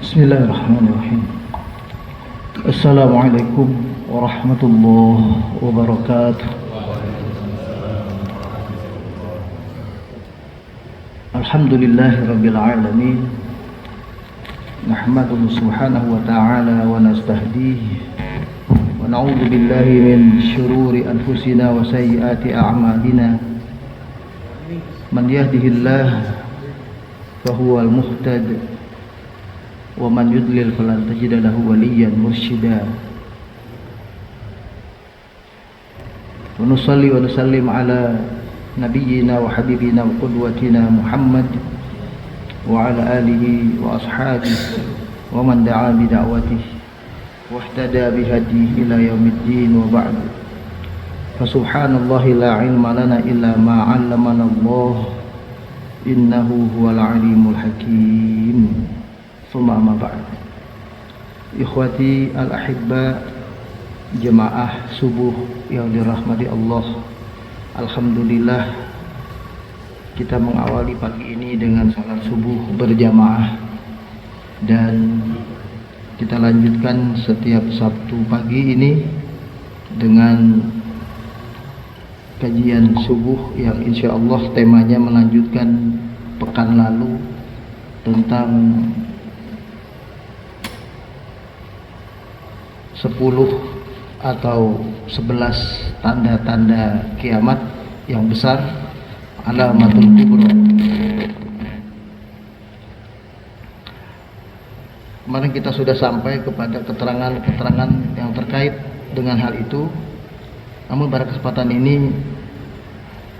Bismillahirrahmanirrahim. Assalamualaikum warahmatullahi wabarakatuh. Alhamdulillahirabbil alamin. Nahmaduhu subhanahu wa ta'ala wa nastahdihi wa na'udzu billahi min syururi anfusina wa sayyiati a'malina. Man yahdihillahu fahuwal muhtad wa man yudlil falan tajida lahu waliyan mursyida. Wa nusalli wa nusallim ala nabiyyina wa habibina wa qudwatina Muhammad wa ala alihi wa ashabihi wa man da'a bi da'watihi wa ihtada bi hadihi ila yaumiddin wa ba'd. Fa subhanallahi la ilma lana illa ma 'allamana Allah innahu huwal alimul hakim. Summa amma ba'd. Ikhwati al-ahibba, jemaah subuh yang dirahmati Allah. Alhamdulillah kita mengawali pagi ini dengan salat subuh berjamaah, dan kita lanjutkan setiap Sabtu pagi ini dengan kajian subuh yang insya Allah temanya melanjutkan pekan lalu tentang 10 atau 11 tanda-tanda kiamat yang besar, alamatul kubra. Kemarin kita sudah sampai kepada keterangan-keterangan yang terkait dengan hal itu. Namun pada kesempatan ini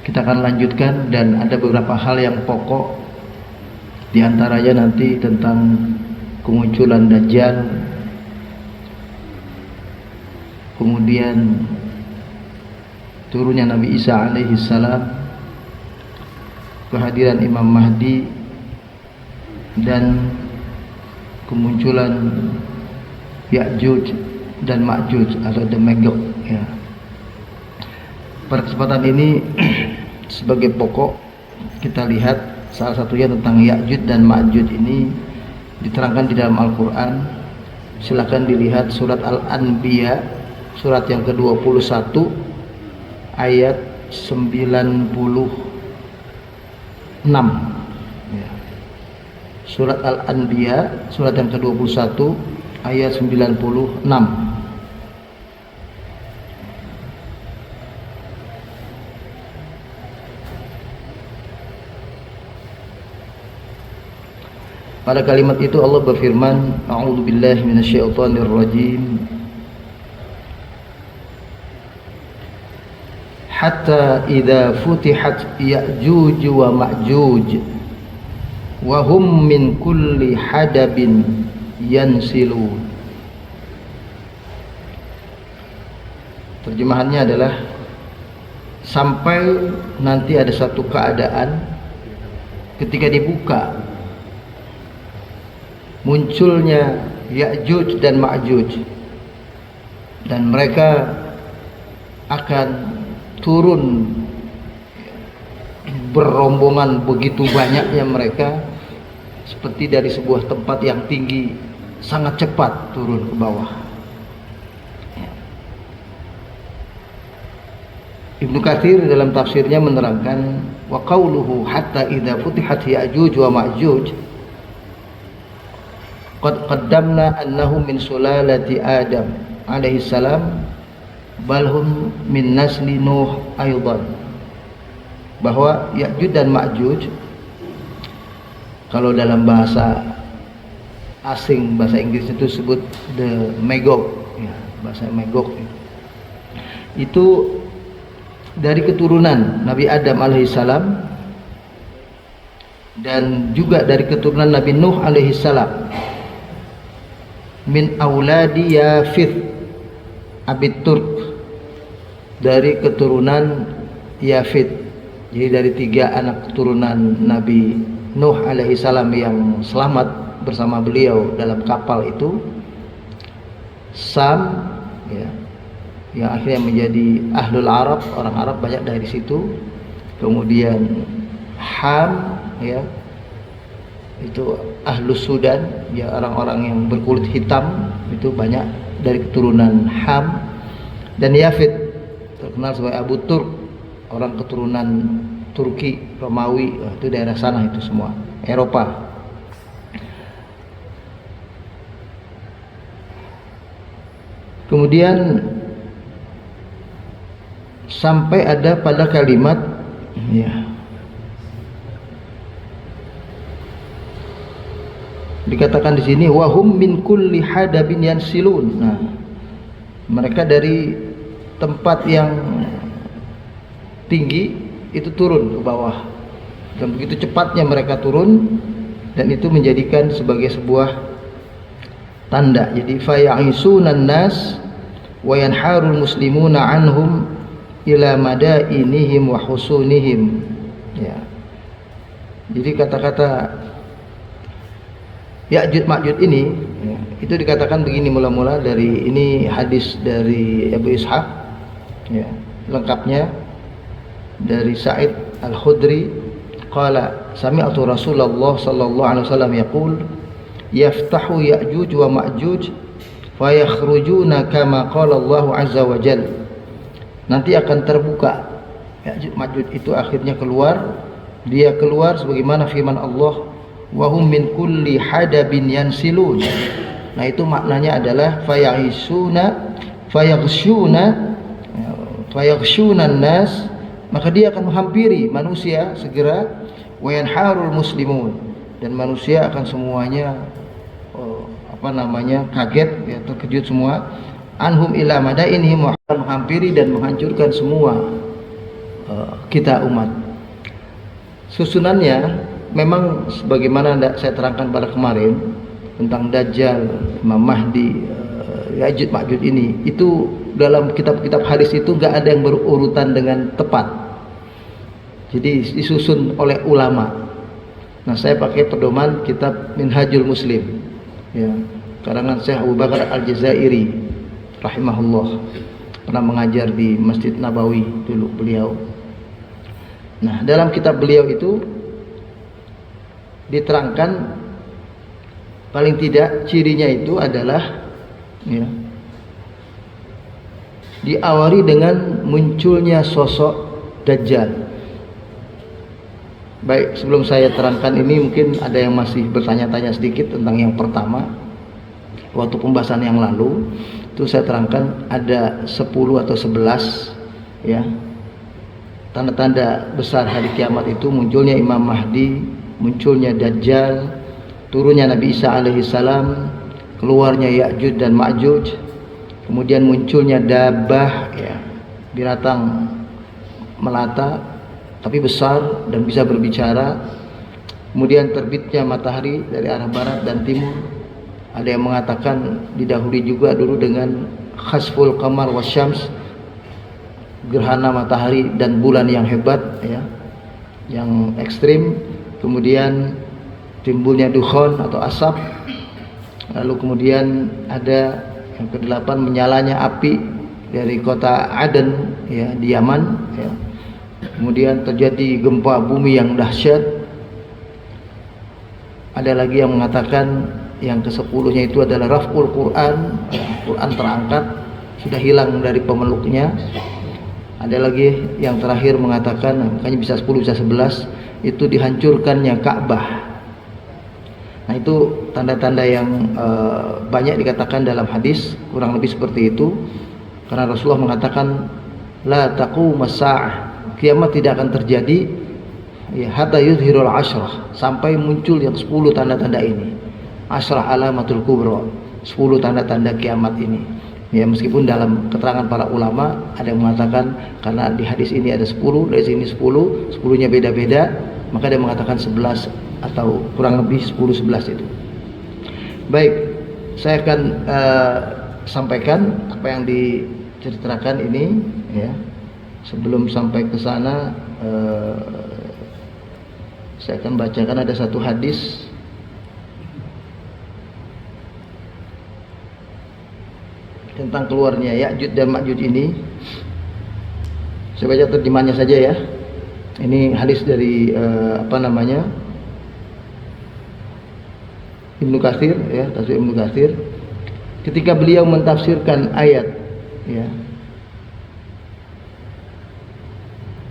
kita akan lanjutkan, dan ada beberapa hal yang pokok, di antaranya nanti tentang kemunculan Dajjal, kemudian turunnya Nabi Isa alaihi salam, kehadiran Imam Mahdi, dan kemunculan Ya'juj dan Ma'juj atau The Magog ya. Pada kesempatan ini sebagai pokok kita lihat salah satunya tentang Ya'juj dan Ma'juj. Ini diterangkan di dalam Al-Quran. Silakan dilihat surat Al-Anbiya, surat yang ke-21 ayat 96 ya. Surat Al-Anbiya, surat yang ke-21 ayat 96. Pada kalimat itu Allah berfirman, a'udzubillahi minasyaitonirrajim, hatta idza futihat Ya'juj wa Ma'juj wa hum min kulli hadabin yansilun. Terjemahannya adalah sampai nanti ada satu keadaan ketika dibuka munculnya Ya'juj dan Ma'juj, dan mereka akan turun berombongan, begitu banyaknya mereka, seperti dari sebuah tempat yang tinggi, sangat cepat turun ke bawah. Ibnu Katsir dalam tafsirnya menerangkan, wa qauluhu hatta idza futihat Ya'juj wa Ma'juj qad qaddamna annahu min sulalati Adam alaihi salam bal hum min nasli Nuh aidan. Bahwa Ya'juj dan Ma'juj, kalau dalam bahasa asing, bahasa Inggris itu disebut the Magog ya, bahasa Magog itu dari keturunan Nabi Adam alaihi salam dan juga dari keturunan Nabi Nuh alaihi salam, min auladi Yafith abid Turk, dari keturunan Yafith. Jadi dari 3 anak keturunan Nabi Nuh alaihi salam yang selamat bersama beliau dalam kapal itu, Sam ya, yang akhirnya menjadi ahlul Arab, orang Arab banyak dari situ. Kemudian Ham ya, itu Ahlus Sudan, ya orang-orang yang berkulit hitam, itu banyak dari keturunan Ham. Dan Yafid terkenal sebagai Abu Turk, orang keturunan Turki, Romawi, itu daerah sana itu semua, Eropa. Kemudian sampai ada pada kalimat, ya, dikatakan di sini wahum min kulli hadabin yansilun. Nah, mereka dari tempat yang tinggi itu turun ke bawah, dan begitu cepatnya mereka turun, dan itu menjadikan sebagai sebuah tanda. Jadi faya'isunan nas wa yanharul muslimuna anhum ila madainihim wa husunihim. Ya. Jadi kata-kata Ya'juj Ma'juj ini, ya, itu dikatakan begini mula-mula dari ini hadis dari Abu Ishaq, ya, lengkapnya dari Sa'id Al-Khudri qala sami'tu Rasulullah sallallahu alaihi wasallam yaqul yaftahu Ya'juj wa Ma'juj fayakhrujuna kama qala Allah azza wa jalla. Nanti akan terbuka Ya'juj Ma'juj itu akhirnya keluar, dia keluar sebagaimana firman Allah wahum min kulli hadabin yansilun. Nah, itu maknanya adalah fayaghshuna nas, maka dia akan menghampiri manusia segera, wa yanharul muslimun, dan manusia akan semuanya kaget, ya, terkejut semua, anhum ila madainihim, menghampiri dan menghancurkan semua kita umat. Susunannya memang sebagaimana saya terangkan pada kemarin tentang Dajjal, Imam Mahdi, Ya'juj Ma'juj ini, itu dalam kitab-kitab hadis itu nggak ada yang berurutan dengan tepat. Jadi disusun oleh ulama. Nah, saya pakai pedoman kitab Minhajul Muslim, ya, karangan Syekh Abu Bakar Al-Jazairi rahimahullah, pernah mengajar di Masjid Nabawi dulu beliau. Nah, dalam kitab beliau itu diterangkan paling tidak cirinya itu adalah, ya, diawali dengan munculnya sosok Dajjal. Baik, sebelum saya terangkan ini mungkin ada yang masih bertanya-tanya sedikit tentang yang pertama. Waktu pembahasan yang lalu itu saya terangkan ada 10 atau 11, ya, tanda-tanda besar hari kiamat itu: munculnya Imam Mahdi, munculnya Dajjal, turunnya Nabi Isa alaihissalam, keluarnya Ya'juj dan Ma'juj, kemudian munculnya Dabbah, ya, binatang melata tapi besar dan bisa berbicara, kemudian terbitnya matahari dari arah barat dan timur. Ada yang mengatakan didahului juga dulu dengan khasful qamar wasyams, gerhana matahari dan bulan yang hebat, ya, yang ekstrim. Kemudian timbulnya dukhon atau asap, lalu kemudian ada yang ke-8 menyalanya api dari kota Aden, ya, di Yaman, ya. Kemudian terjadi gempa bumi yang dahsyat. Ada lagi yang mengatakan yang ke-10-nya itu adalah raf'ul Quran, Quran terangkat, sudah hilang dari pemeluknya. Ada lagi yang terakhir mengatakan, makanya bisa 10 bisa 11, itu dihancurkannya Ka'bah. Nah, itu tanda-tanda yang banyak dikatakan dalam hadis, kurang lebih seperti itu. Karena Rasulullah mengatakan la taqumus sa'ah, kiamat tidak akan terjadi, ya, hatta yuzhirul asyrah, sampai muncul yang 10 tanda-tanda ini. Asyrah alamatul kubra, 10 tanda-tanda kiamat ini. Ya, meskipun dalam keterangan para ulama ada yang mengatakan karena di hadis ini ada 10, dari sini 10, 10-nya beda-beda, maka dia mengatakan 11 atau kurang lebih 10-11 itu. Baik, saya akan sampaikan apa yang diceritakan ini, ya. Sebelum sampai ke sana, saya akan bacakan ada satu hadis tentang keluarnya Ya'juj dan Ma'juj ini. Saya baca terjemahnya saja, ya. Ini hadis dari Ibnu Katsir, ya, tafsir Ibnu Katsir, ketika beliau mentafsirkan ayat, ya,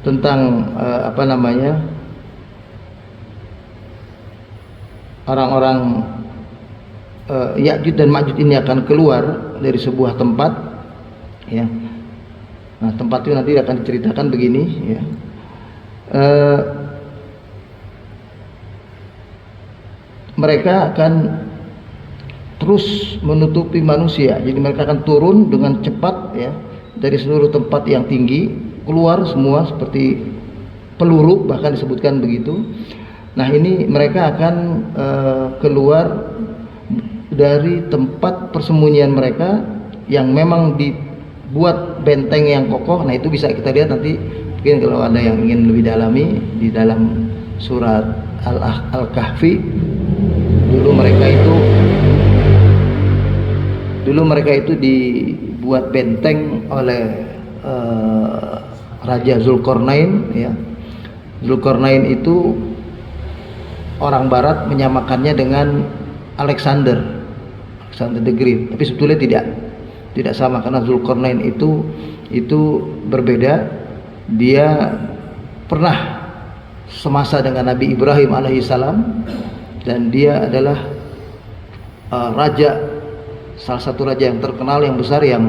tentang orang-orang Ya'juj dan Ma'juj ini akan keluar dari sebuah tempat, ya. Nah, tempat itu nanti akan diceritakan begini, ya. Mereka akan terus menutupi manusia. Jadi mereka akan turun dengan cepat, ya, dari seluruh tempat yang tinggi, keluar semua seperti peluru, bahkan disebutkan begitu. Nah, ini mereka akan keluar dari tempat persembunyian mereka yang memang dibuat benteng yang kokoh. Nah, itu bisa kita lihat nanti mungkin kalau ada yang ingin lebih dalami di dalam surat Al-Kahfi. Dulu mereka itu dibuat benteng oleh Raja Zulkarnain, ya. Zulkarnain itu orang barat menyamakannya dengan Alexander the Great, tapi sebetulnya tidak sama, karena Zulkarnain itu berbeda. Dia pernah semasa dengan Nabi Ibrahim alaihissalam, dan dia adalah salah satu raja yang terkenal, yang besar, yang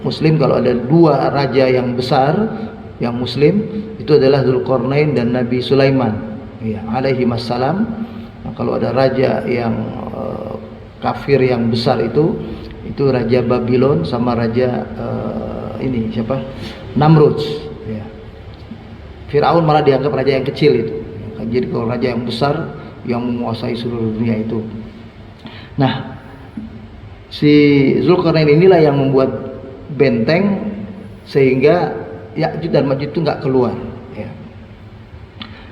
muslim. Kalau ada dua raja yang besar yang muslim, itu adalah Zulkarnain dan Nabi Sulaiman, ya, alaihi wassalam. Nah, kalau ada raja yang kafir yang besar itu Raja Babylon sama raja ini siapa? Namrud, ya. Firaun malah dianggap raja yang kecil itu. Jadi kalau raja yang besar yang menguasai seluruh dunia itu. Nah, si Zulkarnain inilah yang membuat benteng sehingga Ya'juj dan Ma'juj itu nggak keluar, ya.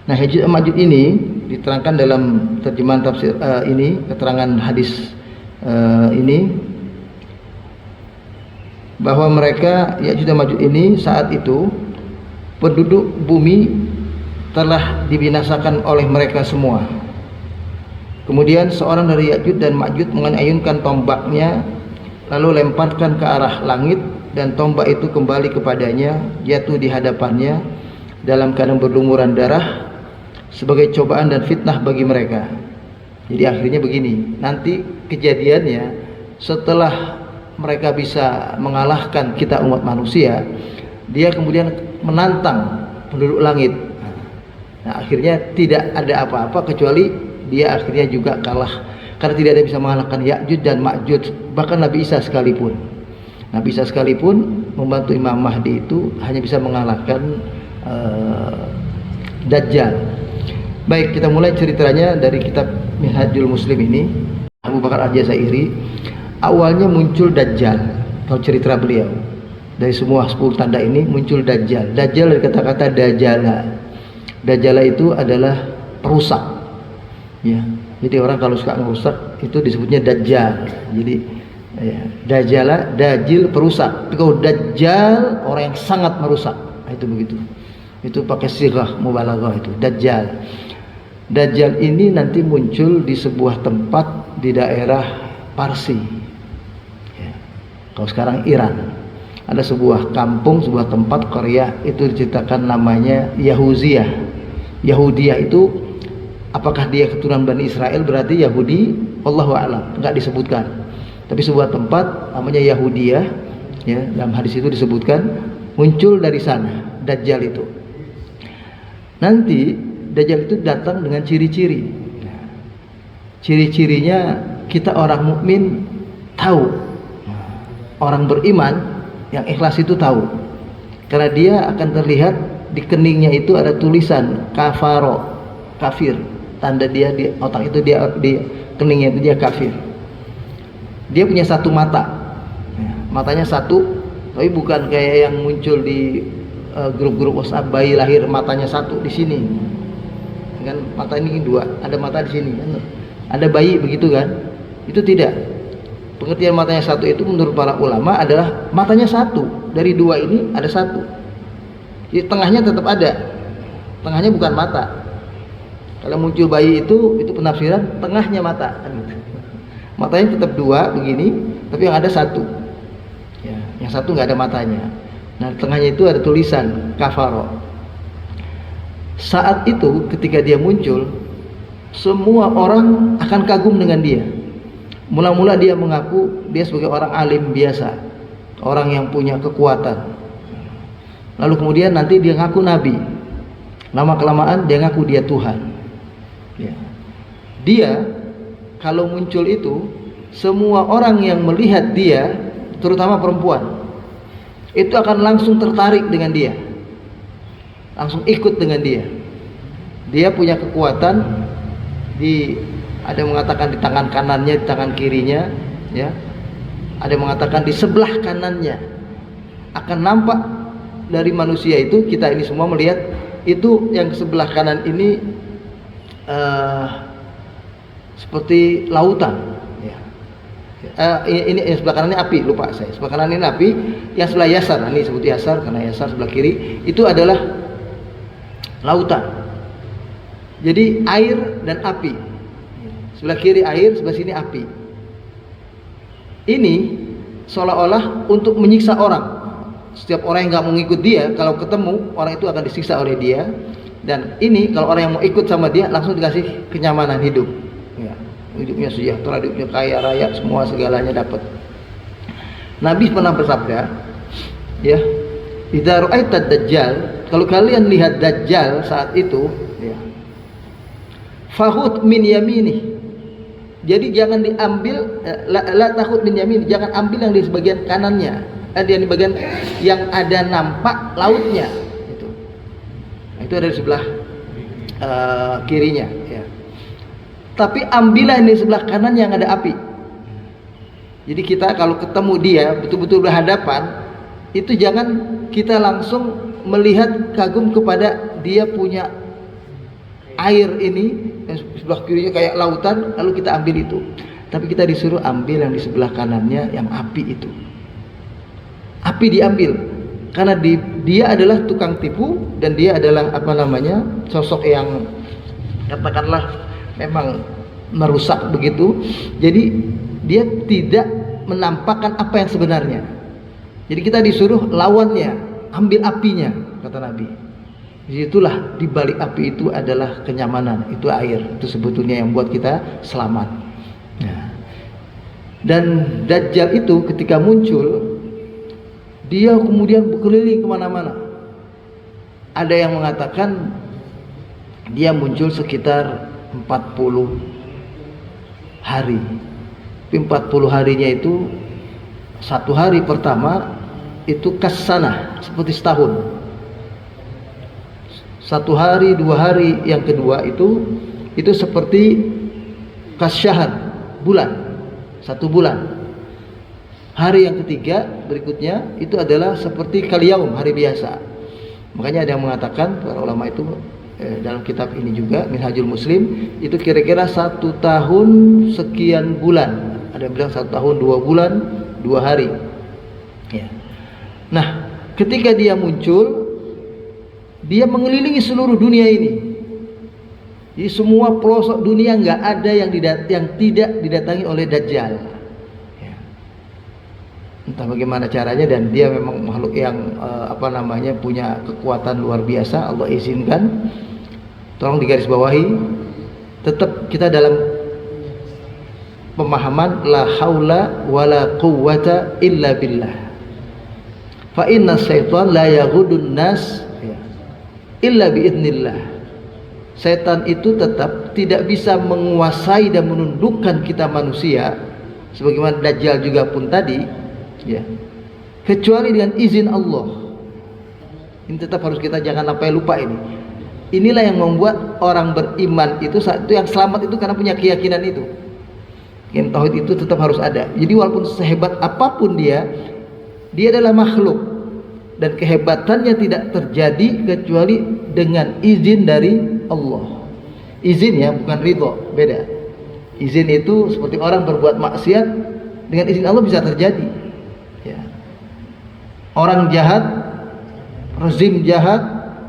Nah, Ya'juj dan Ma'juj ini diterangkan dalam terjemahan tafsir ini, keterangan hadis ini, bahwa mereka Ya'juj dan Ma'juj ini saat itu penduduk bumi telah dibinasakan oleh mereka semua. Kemudian seorang dari Ya'juj dan Ma'juj mengayunkan tombaknya, lalu lemparkan ke arah langit, dan tombak itu kembali kepadanya, jatuh di hadapannya dalam keadaan berlumuran darah, sebagai cobaan dan fitnah bagi mereka. Jadi akhirnya begini, nanti kejadiannya setelah mereka bisa mengalahkan kita umat manusia, dia kemudian menantang penduduk langit. Nah, akhirnya tidak ada apa-apa kecuali dia akhirnya juga kalah, karena tidak ada yang bisa mengalahkan Ya'juj dan Ma'juj. Bahkan Nabi Isa sekalipun membantu Imam Mahdi itu hanya bisa mengalahkan Dajjal. Baik, kita mulai ceritanya dari kitab Minhajul Muslim ini, Abu Bakar Al-Jazairi. Awalnya muncul Dajjal, kalau cerita beliau, dari semua 10 tanda ini muncul Dajjal. Dajjal dari kata-kata Dajjala. Dajjala itu adalah perusak, ya. Jadi orang kalau suka merusak itu disebutnya Dajjal. Jadi ya, Dajjala, Dajjil, perusak. Tapi kalau Dajjal orang yang sangat merusak, nah, itu begitu. Itu pakai sighah mubalaghah, itu Dajjal. Dajjal ini nanti muncul di sebuah tempat di daerah Parsi, ya. Kalau sekarang Iran, ada sebuah kampung, sebuah tempat Korea, itu diceritakan namanya Yahudiyah. Yahudiyah itu apakah dia keturunan Bani Israel berarti Yahudi? Allahu a'lam, enggak disebutkan. Tapi sebuah tempat namanya Yahudiyah, ya, dalam hadis itu disebutkan muncul dari sana Dajjal itu. Nanti Dajjal itu datang dengan ciri-ciri. Ciri-cirinya kita orang mukmin tahu. Orang beriman yang ikhlas itu tahu. Karena dia akan terlihat di keningnya itu ada tulisan kafaro, kafir. Tanda dia di otak itu, dia di keningnya itu dia kafir. Dia punya satu mata. Matanya satu, tapi bukan kayak yang muncul di grup-grup WhatsApp, bayi lahir matanya satu di sini. Kan mata ini dua, ada mata di sini kan, ada bayi begitu kan. Itu tidak. Pengertian matanya satu itu menurut para ulama adalah matanya satu, dari dua ini ada satu. Jadi tengahnya tetap ada, tengahnya bukan mata. Kalau muncul bayi itu penafsiran tengahnya mata kan gitu. matanya tetap dua begini, tapi yang ada satu. Ya, yang satu nggak ada matanya. Nah, di tengahnya itu ada tulisan kafaro. Saat itu ketika dia muncul, semua orang akan kagum dengan dia. Mula-mula dia mengaku dia sebagai orang alim biasa, orang yang punya kekuatan. Lalu kemudian nanti dia ngaku nabi. Lama-kelamaan dia ngaku dia Tuhan. Ya. Dia kalau muncul itu, semua orang yang melihat dia, terutama perempuan, itu akan langsung tertarik dengan dia, langsung ikut dengan dia. Dia punya kekuatan ada yang mengatakan di tangan kanannya, di tangan kirinya, ya. Ada yang mengatakan di sebelah kanannya. Akan nampak dari manusia itu, kita ini semua melihat itu yang sebelah kanan ini seperti lautan. Ya. Ini sebelah kanan ini api, lupa saya. Sebelah kanan ini api, yang sebelah yasar, ini sebut yasar karena yasar sebelah kiri itu adalah lautan. Jadi air dan api. Sebelah kiri air, sebelah sini api. Ini seolah-olah untuk menyiksa orang. Setiap orang yang nggak mau ngikut dia, kalau ketemu orang itu akan disiksa oleh dia. Dan ini kalau orang yang mau ikut sama dia langsung dikasih kenyamanan hidup. Ya, hidupnya sejahtera, hidupnya kaya raya, semua segalanya dapat. Nabi pernah bersabda, ya, idza ra'aitad dajjal, kalau kalian lihat dajjal saat itu, ya, fahud min yamini. Jadi jangan diambil la tahud min yamin, jangan ambil yang di sebagian kanannya. Di bagian yang ada nampak lautnya itu. Nah, itu ada di sebelah kirinya, ya. Tapi ambillah di sebelah kanan yang ada api. Jadi kita kalau ketemu dia betul-betul berhadapan, itu jangan kita langsung melihat kagum kepada dia punya air ini yang sebelah kirinya kayak lautan, lalu kita ambil itu. Tapi kita disuruh ambil yang di sebelah kanannya yang api itu. Api diambil karena dia adalah tukang tipu dan dia adalah sosok yang katakanlah memang merusak begitu. Jadi dia tidak menampakkan apa yang sebenarnya. Jadi kita disuruh lawannya, ambil apinya, kata Nabi. Disitulah di balik api itu adalah kenyamanan, itu air, itu sebetulnya yang buat kita selamat. Nah, dan Dajjal itu ketika muncul, dia kemudian berkeliling kemana-mana. Ada yang mengatakan dia muncul sekitar 40 hari. 40 harinya itu, satu hari pertama itu kassanah, seperti setahun. Satu hari, 2 hari yang kedua itu seperti kasyahar, bulan, 1 bulan. Hari yang ketiga berikutnya itu adalah seperti kaliyaum, hari biasa. Makanya ada yang mengatakan, para ulama itu dalam kitab ini juga Minhajul Muslim, itu kira-kira 1 tahun sekian bulan. Ada yang bilang 1 tahun 2 bulan 2 hari. Ya. Nah, ketika dia muncul, dia mengelilingi seluruh dunia ini. Jadi semua pelosok dunia nggak ada yang tidak didatangi oleh Dajjal. Entah bagaimana caranya, dan dia memang makhluk yang punya kekuatan luar biasa. Allah izinkan, tolong digarisbawahi, tetap kita dalam pemahaman la haula wala quwwata illa billah. Fa inna syaitan la yaghudun nas illa biidznillah. Setan itu tetap tidak bisa menguasai dan menundukkan kita manusia, sebagaimana Dajjal juga pun tadi, ya, kecuali dengan izin Allah. Ini tetap harus kita jangan sampai lupa ini. Inilah yang membuat orang beriman itu saat itu yang selamat itu karena punya keyakinan itu. Yang tauhid itu tetap harus ada. Jadi walaupun sehebat apapun dia adalah makhluk, dan kehebatannya tidak terjadi kecuali dengan izin dari Allah. Izin, ya, bukan ridho, beda. Izin itu seperti orang berbuat maksiat, dengan izin Allah bisa terjadi. Ya. Orang jahat, rezim jahat,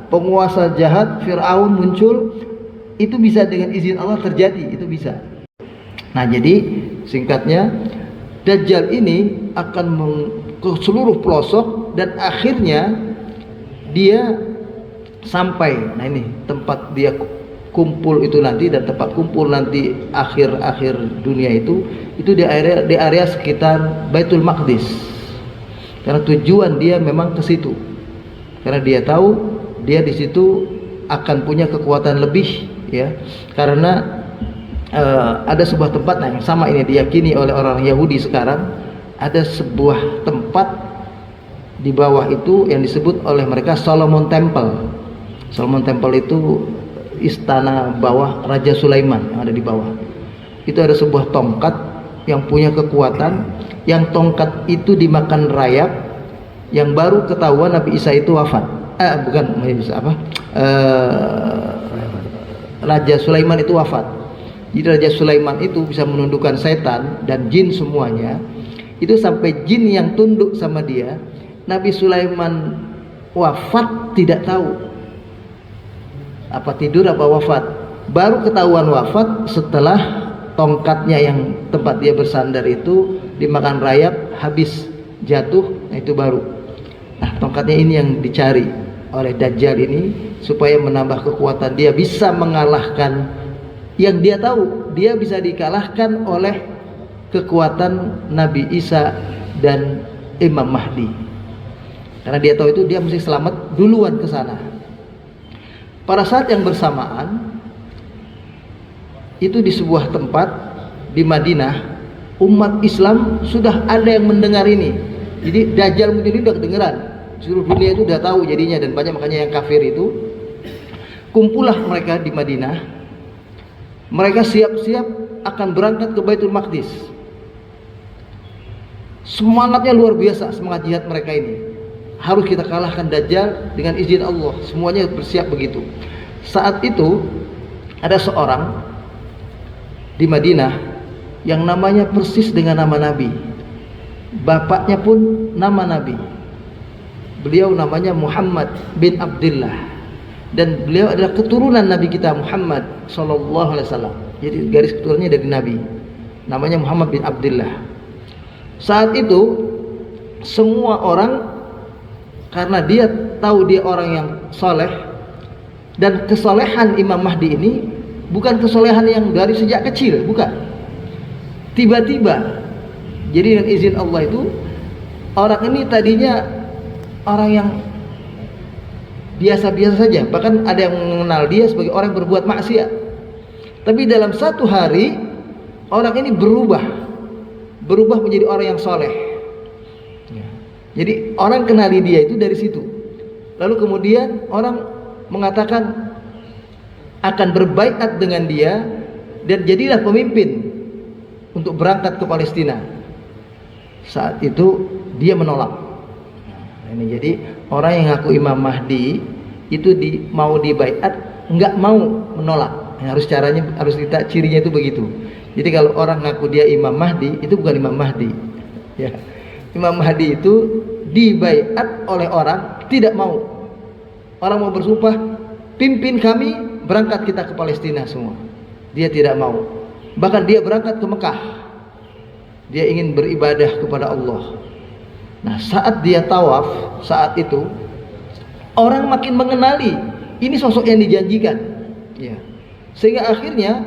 penguasa jahat, Fir'aun muncul, itu bisa dengan izin Allah terjadi, itu bisa. Nah, jadi Singkatnya, Dajjal ini akan ke seluruh pelosok dan akhirnya dia sampai, nah ini tempat dia kumpul itu nanti, dan tempat kumpul nanti akhir dunia itu di area sekitar Baitul Maqdis. Karena tujuan dia memang ke situ. Karena dia tahu dia di situ akan punya kekuatan lebih, ya. Karena ada sebuah tempat, nah yang sama ini diyakini oleh orang Yahudi sekarang, ada sebuah tempat di bawah itu yang disebut oleh mereka Solomon Temple. Solomon Temple itu istana bawah Raja Sulaiman yang ada di bawah. Itu ada sebuah tongkat yang punya kekuatan, yang tongkat itu dimakan rayap, yang baru ketahuan Nabi Isa itu wafat. Raja Sulaiman itu wafat. Jadi Raja Sulaiman itu bisa menundukkan setan dan jin semuanya. Itu sampai jin yang tunduk sama dia. Nabi Sulaiman wafat tidak tahu apa tidur apa wafat. Baru ketahuan wafat setelah tongkatnya yang tempat dia bersandar itu dimakan rayap, habis jatuh. Nah itu baru. Nah tongkatnya ini yang dicari oleh Dajjal ini supaya menambah kekuatan dia, bisa mengalahkan. Yang dia tahu dia bisa dikalahkan oleh kekuatan Nabi Isa dan Imam Mahdi. Karena dia tahu itu dia mesti selamat duluan ke sana. Pada saat yang bersamaan itu di sebuah tempat di Madinah, umat Islam sudah ada yang mendengar ini. Jadi Dajjal mungkin ini udah kedengeran, seluruh dunia itu udah tahu jadinya, dan banyak makanya yang kafir itu kumpullah mereka di Madinah. Mereka siap-siap akan berangkat ke Baitul Maqdis. Semangatnya luar biasa, semangat jihad mereka ini. Harus kita kalahkan Dajjal dengan izin Allah. Semuanya bersiap begitu. Saat itu ada seorang di Madinah yang namanya persis dengan nama Nabi. Bapaknya pun nama Nabi. Beliau namanya Muhammad bin Abdullah. Dan beliau adalah keturunan Nabi kita Muhammad sallallahu alaihi wasallam. Jadi garis keturunannya dari Nabi. Namanya Muhammad bin Abdullah. Saat itu semua orang, karena dia tahu dia orang yang soleh, dan kesolehan Imam Mahdi ini bukan kesolehan yang dari sejak kecil, bukan. Tiba-tiba, jadi dengan izin Allah itu, orang ini tadinya orang yang biasa-biasa saja, bahkan ada yang mengenal dia sebagai orang yang berbuat maksiat. Tapi dalam satu hari orang ini berubah menjadi orang yang soleh. Jadi orang kenali dia itu dari situ. Lalu kemudian orang mengatakan akan berbaiat dengan dia dan jadilah pemimpin untuk berangkat ke Palestina. Saat itu dia menolak. Ini jadi orang yang ngaku Imam Mahdi itu mau dibaiat, nggak mau menolak. Harus caranya, harus kita cirinya itu begitu. Jadi kalau orang ngaku dia Imam Mahdi, itu bukan Imam Mahdi. Ya. Imam Mahdi itu dibaiat oleh orang tidak mau. Orang mau bersumpah, pimpin kami berangkat kita ke Palestina semua. Dia tidak mau. Bahkan dia berangkat ke Mekah. Dia ingin beribadah kepada Allah. Nah saat dia tawaf, saat itu orang makin mengenali ini sosok yang dijanjikan, ya. Sehingga akhirnya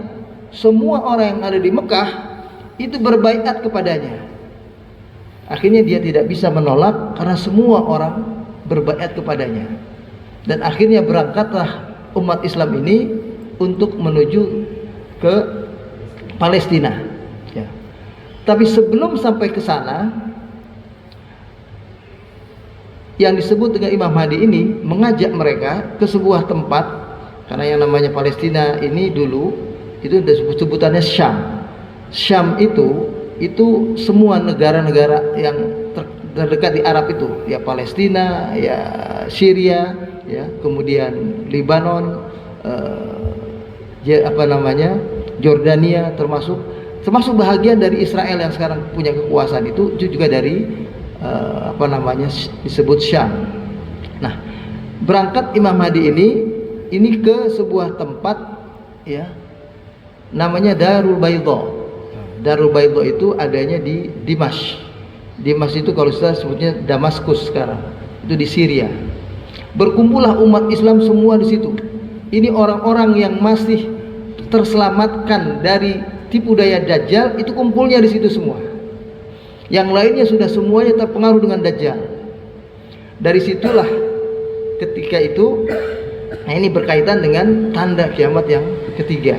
semua orang yang ada di Mekah itu berbaiat kepadanya. Akhirnya dia tidak bisa menolak karena semua orang berbaiat kepadanya. Dan akhirnya berangkatlah umat Islam ini untuk menuju ke Palestina, ya. Tapi sebelum sampai ke sana, yang disebut dengan Imam Mahdi ini mengajak mereka ke sebuah tempat, karena yang namanya Palestina ini dulu itu sebutannya Syam. Syam itu semua negara-negara yang terdekat di Arab itu, ya Palestina, ya Syria, ya kemudian Lebanon, Jordania, termasuk bahagian dari Israel yang sekarang punya kekuasaan itu juga dari disebut Syam. Nah, berangkat Imam Mahdi ini ke sebuah tempat, ya, namanya Darul Baydha. Darul Baydha itu adanya di Dimash. Dimash itu kalau kita sebutnya Damaskus sekarang, itu di Syria. Berkumpullah umat Islam semua di situ. Ini orang-orang yang masih terselamatkan dari tipu daya Dajjal, itu kumpulnya di situ semua. Yang lainnya sudah semuanya terpengaruh dengan Dajjal. Dari situlah ketika itu, nah ini berkaitan dengan tanda kiamat yang ketiga.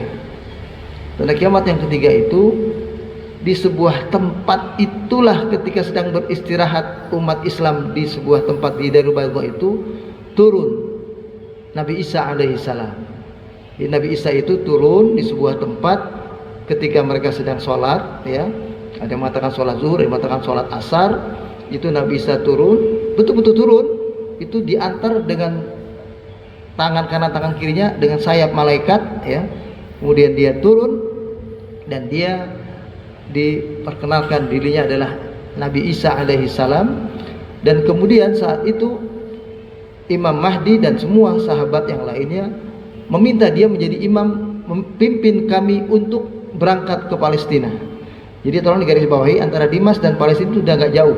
Tanda kiamat yang ketiga itu di sebuah tempat itulah ketika sedang beristirahat umat Islam di sebuah tempat di Darul Baydha itu turun Nabi Isa alaihi salam. Nabi Isa itu turun di sebuah tempat ketika mereka sedang sholat, ya. Ada yang mengatakan sholat zuhur, ada yang mengatakan sholat asar. Itu Nabi Isa turun, betul-betul turun. Itu diantar dengan tangan kanan tangan kirinya dengan sayap malaikat, ya. Kemudian dia turun dan dia diperkenalkan dirinya adalah Nabi Isa alaihi salam. Dan kemudian saat itu Imam Mahdi dan semua sahabat yang lainnya meminta dia menjadi imam, memimpin kami untuk berangkat ke Palestina. Jadi tolong digarisbawahi, antara Dimas dan Palestina itu udah agak jauh,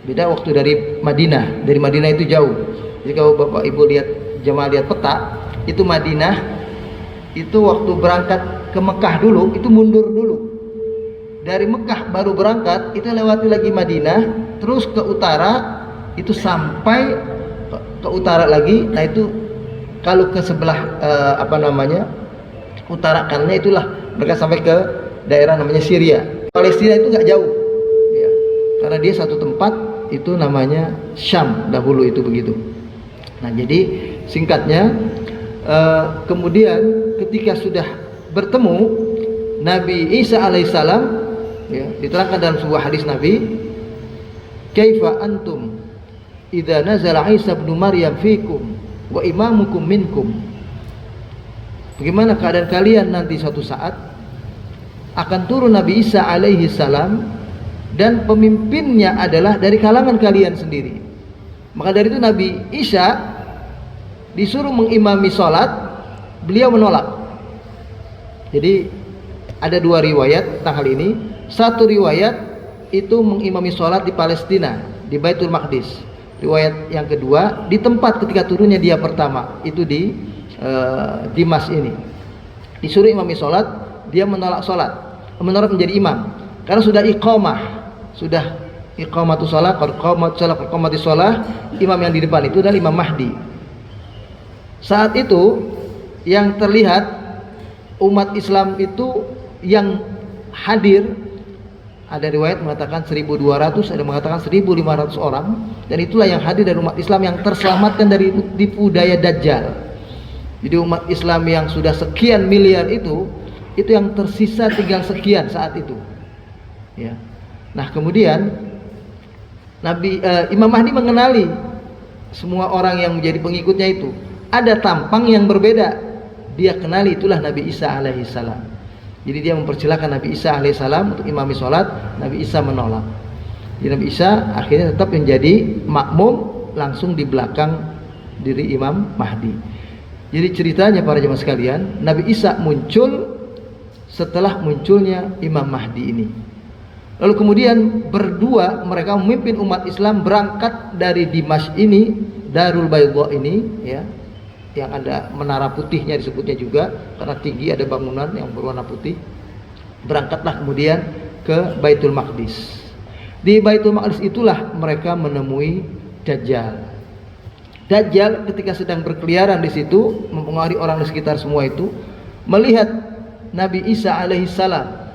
beda waktu dari Madinah. Dari Madinah itu jauh. Jadi kalau Bapak Ibu lihat, jemaah lihat peta, itu Madinah itu waktu berangkat ke Mekah dulu itu mundur dulu. Dari Mekah baru berangkat, itu lewati lagi Madinah, terus ke utara, itu sampai ke utara lagi. Nah itu kalau ke sebelah utara kanannya itulah mereka sampai ke daerah namanya Syria. Palestina itu nggak jauh, ya, karena dia satu tempat itu namanya Syam dahulu itu begitu. Nah jadi singkatnya, kemudian ketika sudah bertemu Nabi Isa alaihissalam, ya, diterangkan dalam sebuah hadis Nabi, kaifa antum idza nazala Isa ibn Maryam fikum wa imamukum minkum. Bagaimana keadaan kalian nanti suatu saat akan turun Nabi Isa alaihi salam dan pemimpinnya adalah dari kalangan kalian sendiri. Maka dari itu Nabi Isa disuruh mengimami sholat, beliau menolak. Jadi ada dua riwayat tentang hal ini. Satu riwayat itu mengimami sholat di Palestina, di Baitul Maqdis. Riwayat yang kedua di tempat ketika turunnya dia pertama, itu di Dimas ini. Disuruh imami sholat, dia menolak sholat, menolak menjadi imam. Karena sudah iqamah, sudah iqamatu sholat, iqamatu sholat, imam yang di depan itu adalah Imam Mahdi. Saat itu yang terlihat umat Islam itu yang hadir, ada riwayat mengatakan 1.200, ada mengatakan 1.500 orang, dan itulah yang hadir dari umat Islam yang terselamatkan dari tipu daya Dajjal. Jadi umat Islam yang sudah sekian miliar itu yang tersisa tinggal sekian saat itu, ya. Nah kemudian Imam Mahdi mengenali semua orang yang menjadi pengikutnya itu. Ada tampang yang berbeda, dia kenali, itulah Nabi Isa alaihi salam. Jadi dia mempersilahkan Nabi Isa alaihi salam untuk imami sholat. Nabi Isa menolak. Jadi Nabi Isa akhirnya tetap menjadi makmum langsung di belakang diri Imam Mahdi. Jadi ceritanya para jemaah sekalian, Nabi Isa muncul setelah munculnya Imam Mahdi ini. Lalu kemudian berdua mereka memimpin umat Islam berangkat dari Dimash ini, Darul Baydha ini, ya, yang ada menara putihnya disebutnya juga karena tinggi, ada bangunan yang berwarna putih. Berangkatlah kemudian ke Baitul Maqdis. Di Baitul Maqdis itulah mereka menemui Dajjal. Dajjal ketika sedang berkeliaran di situ, mempengaruhi orang di sekitar semua itu, melihat Nabi Isa alaihi salam,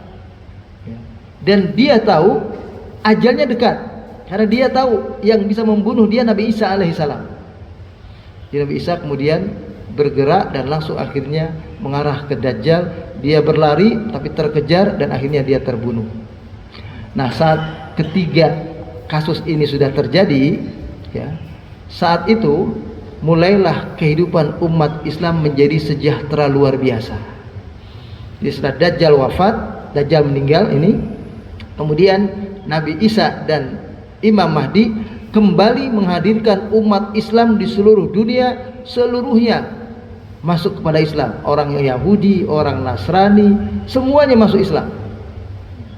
dan dia tahu ajalnya dekat, karena dia tahu yang bisa membunuh dia Nabi Isa alaihi salam. Nabi Isa kemudian bergerak dan langsung akhirnya mengarah ke Dajjal. Dia berlari tapi terkejar dan akhirnya dia terbunuh. Nah saat ketiga kasus ini sudah terjadi, ya, saat itu mulailah kehidupan umat Islam menjadi sejahtera luar biasa. Jadi setelah Dajjal wafat, Dajjal meninggal ini, kemudian Nabi Isa dan Imam Mahdi kembali menghadirkan umat Islam di seluruh dunia, seluruhnya masuk kepada Islam. Orang Yahudi, orang Nasrani, semuanya masuk Islam.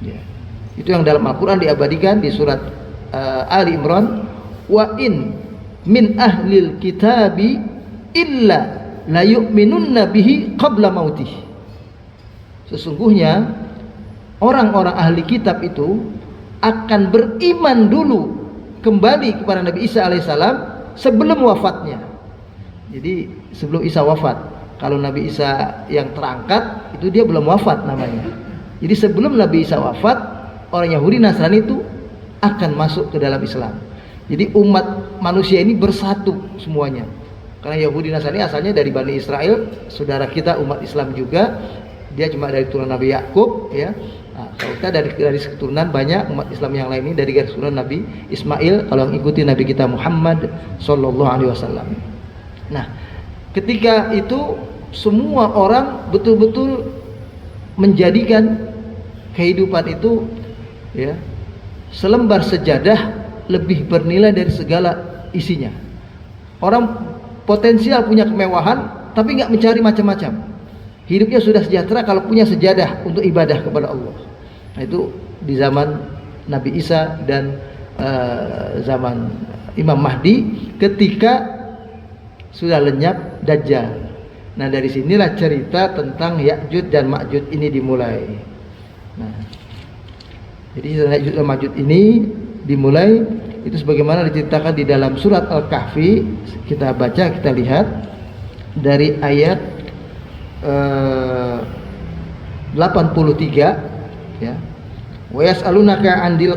Ya. Itu yang dalam Al-Quran diabadikan di surat Ali Imran, wa in min ahlil kitabi illa la yu'minunna bihi qabla mautih. Sesungguhnya orang-orang ahli kitab itu akan beriman dulu kembali kepada Nabi Isa alaihissalam sebelum wafatnya. Jadi sebelum Isa wafat. Kalau Nabi Isa yang terangkat itu dia belum wafat namanya. Jadi sebelum Nabi Isa wafat, orang Yahudi Nasrani itu akan masuk ke dalam Islam. Jadi umat manusia ini bersatu semuanya. Karena Yahudi Nasrani asalnya dari Bani Israel, saudara kita umat Islam juga. Dia cuma dari keturunan Nabi Yakub, ya. Nah, kalau kita dari keturunan banyak umat Islam yang lain ini dari garis keturunan Nabi Ismail, kalau yang ikuti Nabi kita Muhammad sallallahu alaihi wasallam. Nah, ketika itu semua orang betul-betul menjadikan kehidupan itu, ya, selembar sejadah lebih bernilai dari segala isinya. Orang potensial punya kemewahan tapi nggak mencari macam-macam. Hidupnya sudah sejahtera kalau punya sejadah untuk ibadah kepada Allah. Nah, itu di zaman Nabi Isa dan zaman Imam Mahdi ketika sudah lenyap Dajjal. Nah, dari sinilah cerita tentang Ya'juj dan Ma'juj ini dimulai. Nah, jadi Ya'juj dan Ma'juj ini dimulai itu sebagaimana diceritakan di dalam surat Al-Kahfi. Kita baca, kita lihat dari ayat 83, ya. Wa yas'alunaka andil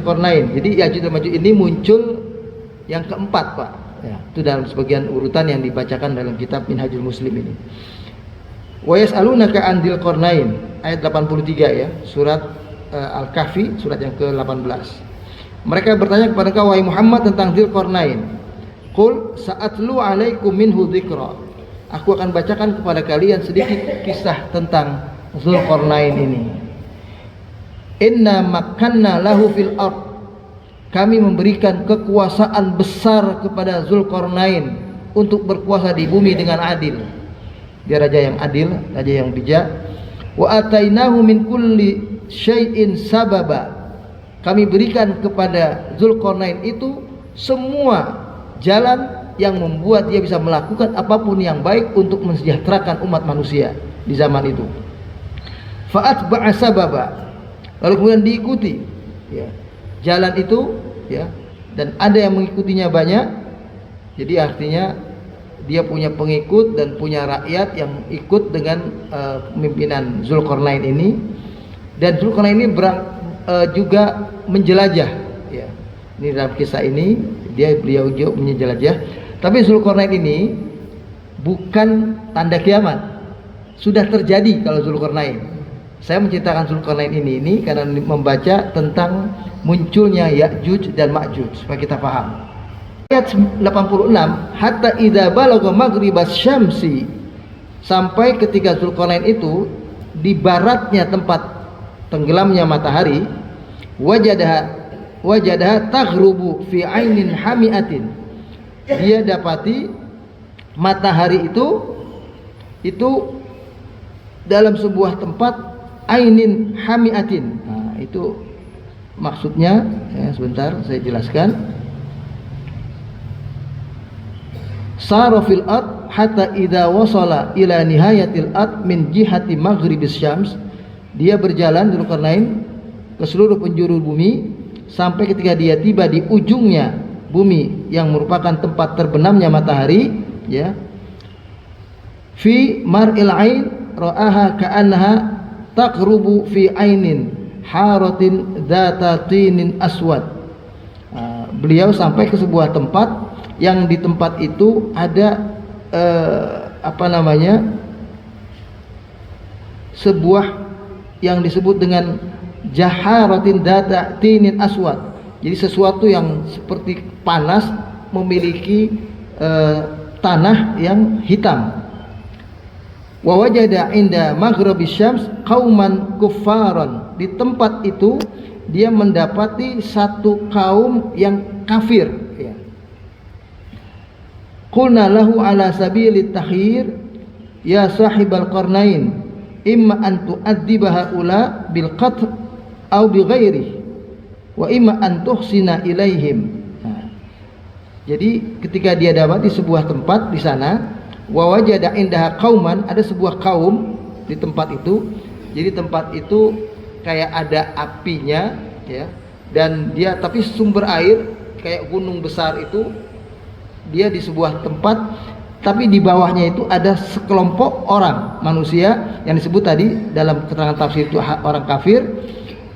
qarnain. Jadi Ya'juj dan Ma'juj ini muncul yang keempat, Pak. Ya, itu dalam sebagian urutan yang dibacakan dalam kitab Minhajul Muslim ini. Wa yas'alunaka andil qarnain, ayat 83 ya, surat Al-Kahfi, surat yang ke-18. Mereka bertanya kepada kau wahai Muhammad tentang Dzulqarnain. Qul sa'atlu 'alaikum minhu dzikra. Aku akan bacakan kepada kalian sedikit kisah tentang Dzulqarnain ini. Inna makkanna lahu fil ard. Kami memberikan kekuasaan besar kepada Dzulqarnain untuk berkuasa di bumi dengan adil. Dia raja yang adil, raja yang bijak. Wa atainahu min kulli syai'in sababa. Kami berikan kepada Dzulqarnain itu semua jalan yang membuat dia bisa melakukan apapun yang baik untuk mensejahterakan umat manusia di zaman itu. Fa'atba'a sababa. Lalu kemudian diikuti, ya, jalan itu, ya, dan ada yang mengikutinya banyak. Jadi artinya dia punya pengikut dan punya rakyat yang ikut dengan pemimpinan Dzulqarnain ini. Dan Dzulqarnain ini juga menjelajah, ya. Ini dalam kisah ini beliau juga menjelajah. Tapi Dzulqarnain ini bukan tanda kiamat. Sudah terjadi kalau Dzulqarnain. Saya menceritakan Dzulqarnain ini karena membaca tentang munculnya Ya'juj dan Ma'juj supaya kita paham. Ayat 86, hatta idza balagha maghribasy syamsi, sampai ketika Dzulqarnain itu di baratnya tempat tenggelamnya matahari, wajadaha taghrubu fi ainin hamiatin. Dia dapati matahari itu dalam sebuah tempat ainin hamiatin. Nah, itu maksudnya, ya, sebentar saya jelaskan. Sara fil ard hatta idza wasala ila nihayatil ard min jihati maghribis syams. Dia berjalan Dzulqarnain ke seluruh penjuru bumi sampai ketika dia tiba di ujungnya bumi yang merupakan tempat terbenamnya matahari, ya. Fi mar'il ain ra'aha ka'annaha taqrubu fi ainin haratin dzata tinin aswad. Beliau sampai ke sebuah tempat yang di tempat itu ada sebuah yang disebut dengan jaharatin dzata tinin aswad. Jadi sesuatu yang seperti panas memiliki tanah yang hitam. Wa wajada inda maghribis syams qauman kuffaran. Di tempat itu dia mendapati satu kaum yang kafir, ya. Qulna lahu ala sabilit takhir ya sahibal qarnain imma an tu'adziba haula bil qatl aw bi ghairi wa imma an tuhsina ilaihim. Nah, jadi ketika dia dapat di sebuah tempat di sana, wa wajada indaha qauman, ada sebuah kaum di tempat itu. Jadi tempat itu kayak ada apinya ya, dan dia tapi sumber air kayak gunung besar itu, dia di sebuah tempat tapi di bawahnya itu ada sekelompok orang manusia yang disebut tadi dalam keterangan tafsir itu orang kafir.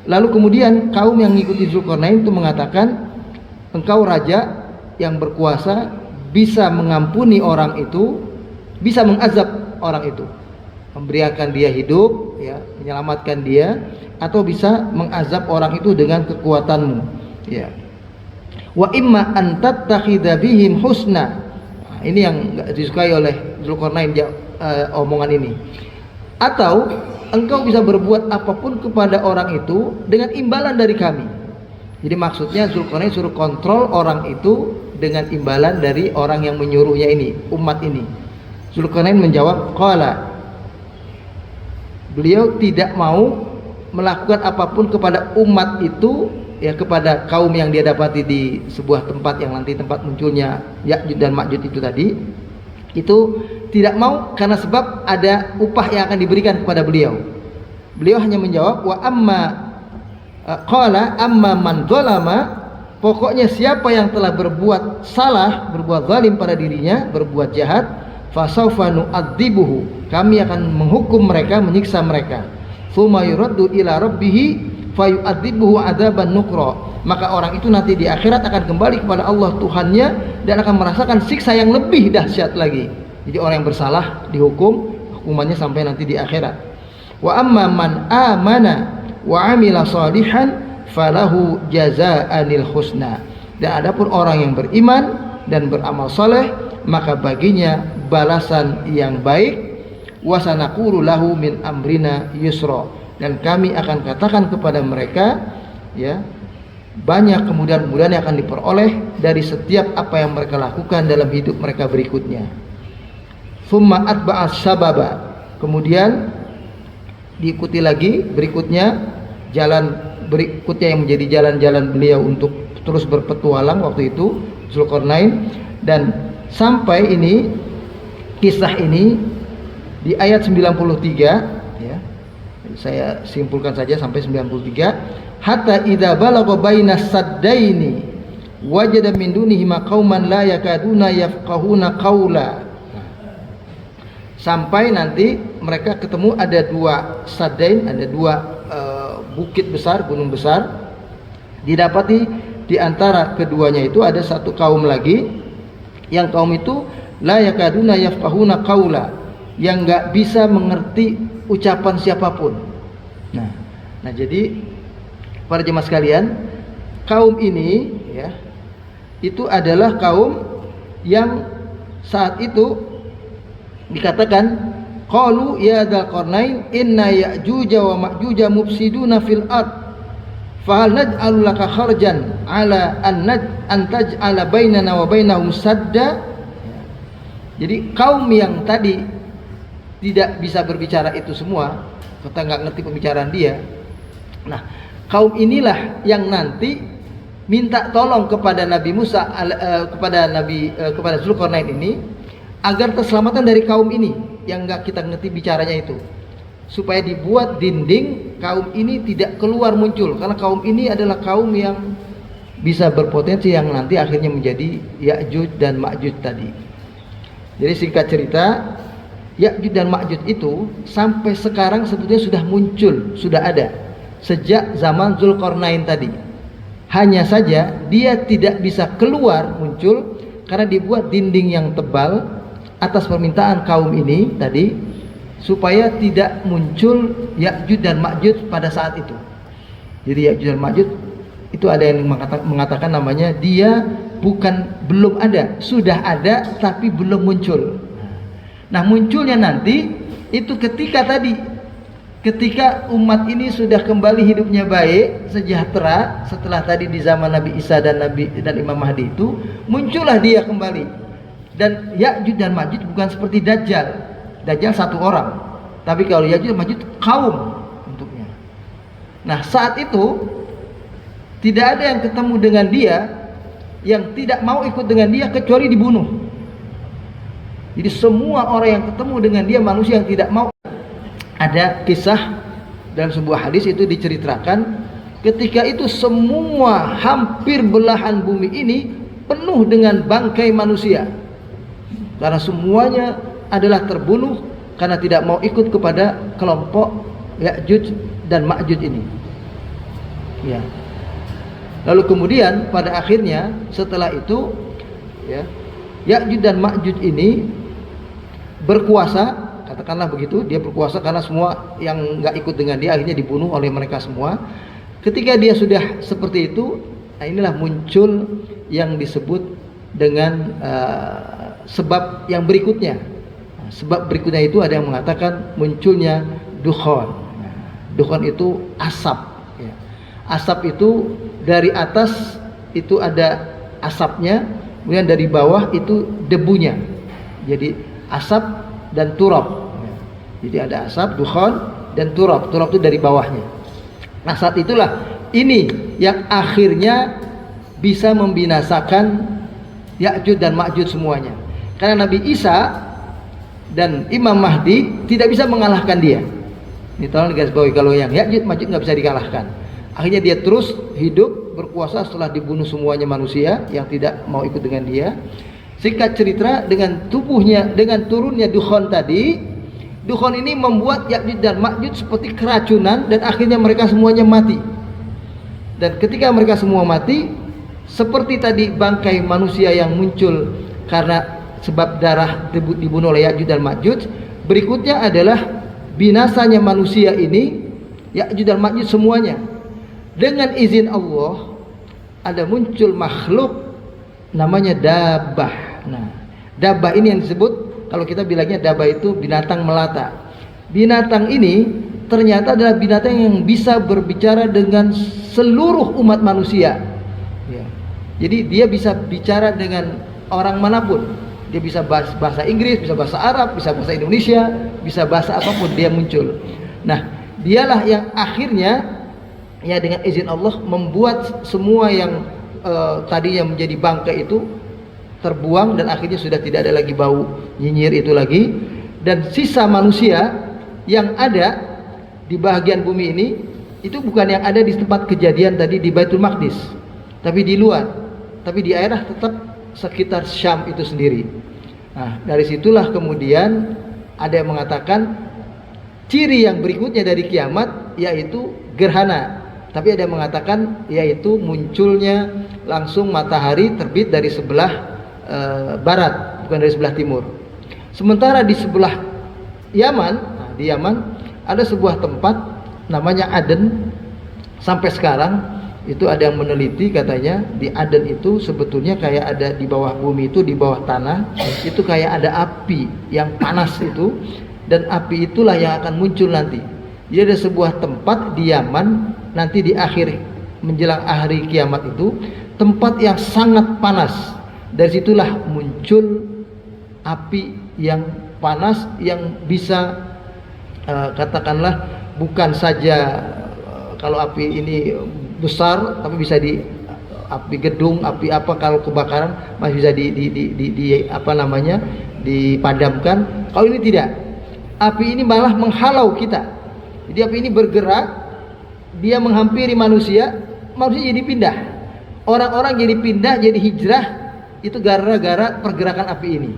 Lalu kemudian kaum yang mengikuti Zulkarnain itu mengatakan, engkau raja yang berkuasa, bisa mengampuni orang itu, bisa mengazab orang itu, memberikan dia hidup ya, menyelamatkan dia, atau bisa mengazab orang itu dengan kekuatanmu ya. Wa imma an tattakhidha bihim husna. Nah, ini yang enggak disukai oleh Zulkarnain omongan ini. Atau engkau bisa berbuat apapun kepada orang itu dengan imbalan dari kami. Jadi maksudnya Zulkarnain suruh kontrol orang itu dengan imbalan dari orang yang menyuruhnya ini, umat ini. Zulkarnain menjawab, qala, beliau tidak mau melakukan apapun kepada umat itu ya, kepada kaum yang dia dapati di sebuah tempat yang nanti tempat munculnya Ya'juj dan Ma'juj itu tadi, itu tidak mau karena sebab ada upah yang akan diberikan kepada beliau. Beliau hanya menjawab, wa amma qala amma man zalama, pokoknya siapa yang telah berbuat salah, berbuat zalim pada dirinya, berbuat jahat, fasawfa nu'adzibuhu, kami akan menghukum mereka, menyiksa mereka. Tsumma yuraddu ila rabbih fayu'adzibuhu adzaban nukra, maka orang itu nanti di akhirat akan kembali kepada Allah Tuhannya dan akan merasakan siksa yang lebih dahsyat lagi. Jadi orang yang bersalah dihukum, hukumannya sampai nanti di akhirat. Wa amma man amana wa amila shalihan falahu jazaa'anil husna, dan adapun orang yang beriman dan beramal saleh, maka baginya balasan yang baik. Wa sanaqulu lahu min amrina yusra, dan kami akan katakan kepada mereka ya, banyak kemudahan-kemudahan yang akan diperoleh dari setiap apa yang mereka lakukan dalam hidup mereka berikutnya. Summa atba'as sababa, kemudian diikuti lagi berikutnya jalan berikutnya yang menjadi jalan-jalan beliau untuk terus berpetualang waktu itu, Zulkarnain. Dan sampai ini kisah ini di ayat 93 ya, saya simpulkan saja sampai 93. Hatta idza balagha bainas saddaini wajada min dunihima qauman la yakaduna yafqahuna qaula. Sampai nanti mereka ketemu ada dua saddain, ada dua bukit besar, gunung besar. Didapati di antara keduanya itu ada satu kaum lagi, yang kaum itu la yakaduna yafqahuna qaula, yang nggak bisa mengerti ucapan siapapun. Nah jadi para jemaah sekalian, kaum ini ya, itu adalah kaum yang saat itu dikatakan, qalu ya dzal qarnain inna ya'juja wa ma'juja mufsiduna fil ard fa hal naj'alu laka kharjan ala an taj'ala bainana wa bainahum sadda. Jadi kaum yang tadi tidak bisa berbicara itu semua, kita nggak ngerti pembicaraan dia. Nah, kaum inilah yang nanti minta tolong kepada Nabi Musa, kepada Zulkarnain ini, agar keselamatan dari kaum ini yang nggak kita ngerti bicaranya itu, supaya dibuat dinding kaum ini tidak keluar muncul, karena kaum ini adalah kaum yang bisa berpotensi yang nanti akhirnya menjadi Ya'juj dan Ma'juj tadi. Jadi singkat cerita, Ya'juj dan Ma'juj itu sampai sekarang sebetulnya sudah muncul, sudah ada sejak zaman Zulkarnain tadi. Hanya saja dia tidak bisa keluar muncul karena dibuat dinding yang tebal atas permintaan kaum ini tadi, supaya tidak muncul Ya'juj dan Ma'juj pada saat itu. Jadi Ya'juj dan Ma'juj itu ada yang mengatakan namanya dia belum ada, sudah ada tapi belum muncul. Nah, munculnya nanti itu ketika umat ini sudah kembali hidupnya baik, sejahtera, setelah tadi di zaman Nabi Isa dan Imam Mahdi itu, muncullah dia kembali. Dan Ya'juj dan Ma'juj bukan seperti Dajjal. Dajjal satu orang. Tapi kalau Ya'juj dan Ma'juj kaum bentuknya. Nah, saat itu tidak ada yang ketemu dengan dia yang tidak mau ikut dengan dia kecuali dibunuh. Jadi semua orang yang ketemu dengan dia, manusia yang tidak mau. Ada kisah dalam sebuah hadis itu diceritakan, ketika itu semua hampir belahan bumi ini penuh dengan bangkai manusia, karena semuanya adalah terbunuh karena tidak mau ikut kepada kelompok Ya'juj dan Ma'juj ini. Ya. Lalu kemudian pada akhirnya setelah itu, ya, Ya'juj dan Ma'juj ini berkuasa, katakanlah begitu, dia berkuasa karena semua yang nggak ikut dengan dia akhirnya dibunuh oleh mereka semua. Ketika dia sudah seperti itu, nah inilah muncul yang disebut dengan sebab yang berikutnya. Nah, sebab berikutnya itu ada yang mengatakan munculnya dukhon. Nah, dukhon itu asap. Ya. Asap itu dari atas itu ada asapnya, kemudian dari bawah itu debunya. Jadi asap dan turab. Jadi ada asap, dukhon, dan turab. Turab itu dari bawahnya. Nah, saat itulah ini yang akhirnya bisa membinasakan Ya'juj dan Ma'juj semuanya. Karena Nabi Isa dan Imam Mahdi tidak bisa mengalahkan dia. Ini tolong digarisbawahi, kalau yang Ya'juj Ma'juj nggak bisa dikalahkan. Akhirnya dia terus hidup berkuasa setelah dibunuh semuanya manusia yang tidak mau ikut dengan dia. Singkat cerita, dengan tubuhnya, dengan turunnya dukhon tadi, dukhon ini membuat Ya'juj dan Ma'juj seperti keracunan dan akhirnya mereka semuanya mati. Dan ketika mereka semua mati, seperti tadi bangkai manusia yang muncul karena sebab darah dibunuh oleh Ya'juj dan Ma'juj, berikutnya adalah binasanya manusia ini, Ya'juj dan Ma'juj semuanya. Dengan izin Allah ada muncul makhluk namanya dabbah. Nah, dabbah ini yang disebut, kalau kita bilangnya dabbah itu binatang melata. Binatang ini ternyata adalah binatang yang bisa berbicara dengan seluruh umat manusia. Ya. Jadi dia bisa bicara dengan orang manapun. Dia bisa bahasa Inggris, bisa bahasa Arab, bisa bahasa Indonesia, bisa bahasa apapun dia muncul. Nah, dialah yang akhirnya ya dengan izin Allah membuat semua yang tadinya menjadi bangkai itu terbuang dan akhirnya sudah tidak ada lagi bau nyinyir itu lagi, dan sisa manusia yang ada di bagian bumi ini itu bukan yang ada di tempat kejadian tadi di Baitul Maqdis, tapi di luar, tapi di daerah tetap sekitar Syam itu sendiri. Nah, dari situlah kemudian ada yang mengatakan ciri yang berikutnya dari kiamat yaitu gerhana. Tapi ada yang mengatakan yaitu munculnya langsung matahari terbit dari sebelah barat, bukan dari sebelah timur. Sementara di sebelah Yaman, nah, di Yaman ada sebuah tempat namanya Aden. Sampai sekarang itu ada yang meneliti, katanya di Aden itu sebetulnya kayak ada di bawah bumi itu, di bawah tanah itu kayak ada api yang panas itu, dan api itulah yang akan muncul nanti. Jadi ada sebuah tempat di Yaman nanti di akhir menjelang hari kiamat itu, tempat yang sangat panas. Dari situlah muncul api yang panas yang bisa katakanlah bukan saja kalau api ini besar, tapi bisa di api gedung, api apa, kalau kebakaran masih bisa di apa namanya dipadamkan. Kalau ini tidak, api ini malah menghalau kita. Jadi api ini bergerak, dia menghampiri manusia, manusia jadi pindah, orang-orang jadi pindah, jadi hijrah, itu gara-gara pergerakan api ini.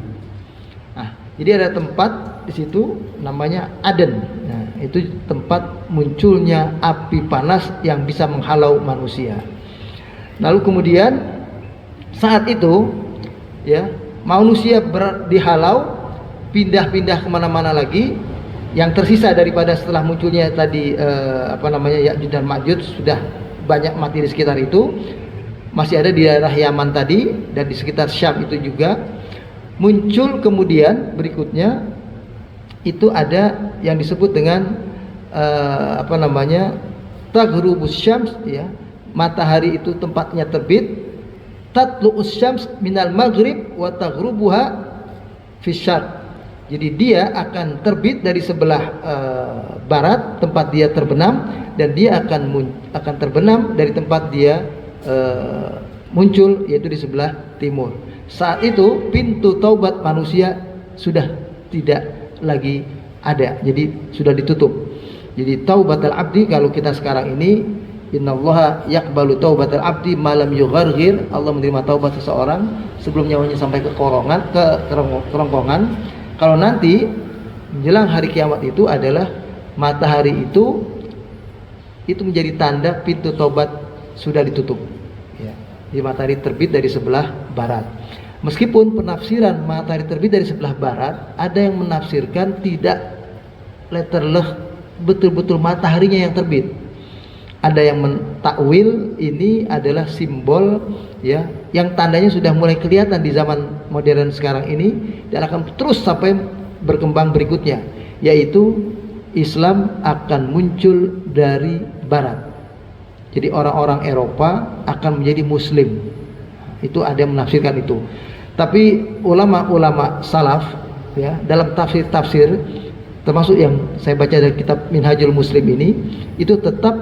Nah, jadi ada tempat di situ namanya Aden. Nah, itu tempat munculnya api panas yang bisa menghalau manusia. Lalu kemudian saat itu, ya, manusia dihalau, pindah-pindah kemana-mana lagi. Yang tersisa daripada setelah munculnya tadi Ya'juj dan Ma'juj sudah banyak mati di sekitar itu. Masih ada di daerah Yaman tadi dan di sekitar Syam itu juga. Muncul kemudian berikutnya itu ada yang disebut dengan taghrubus syams, ya. Matahari itu tempatnya terbit. Tatlu'us syams minal maghrib wa taghrubuha fi syarq. Jadi dia akan terbit dari sebelah barat tempat dia terbenam, dan dia akan terbenam dari tempat dia muncul, yaitu di sebelah timur. Saat itu pintu taubat manusia sudah tidak lagi ada, jadi sudah ditutup. Jadi taubatul abdi, kalau kita sekarang ini, innallaha yaqbalu taubatul abdi malam yugharghir, Allah menerima taubat seseorang sebelum nyawanya sampai ke kerongkongan. Kalau nanti menjelang hari kiamat itu adalah matahari itu menjadi tanda pintu taubat sudah ditutup, ya. Jadi matahari terbit dari sebelah barat. Meskipun penafsiran matahari terbit dari sebelah barat, ada yang menafsirkan tidak letterleh betul-betul mataharinya yang terbit. Ada yang mentakwil ini adalah simbol, ya, yang tandanya sudah mulai kelihatan di zaman modern sekarang ini dan akan terus sampai berkembang berikutnya, yaitu Islam akan muncul dari barat. Jadi orang-orang Eropa akan menjadi muslim. Itu ada yang menafsirkan itu. Tapi ulama-ulama salaf, ya, dalam tafsir-tafsir termasuk yang saya baca dari kitab Minhajul Muslim ini, itu tetap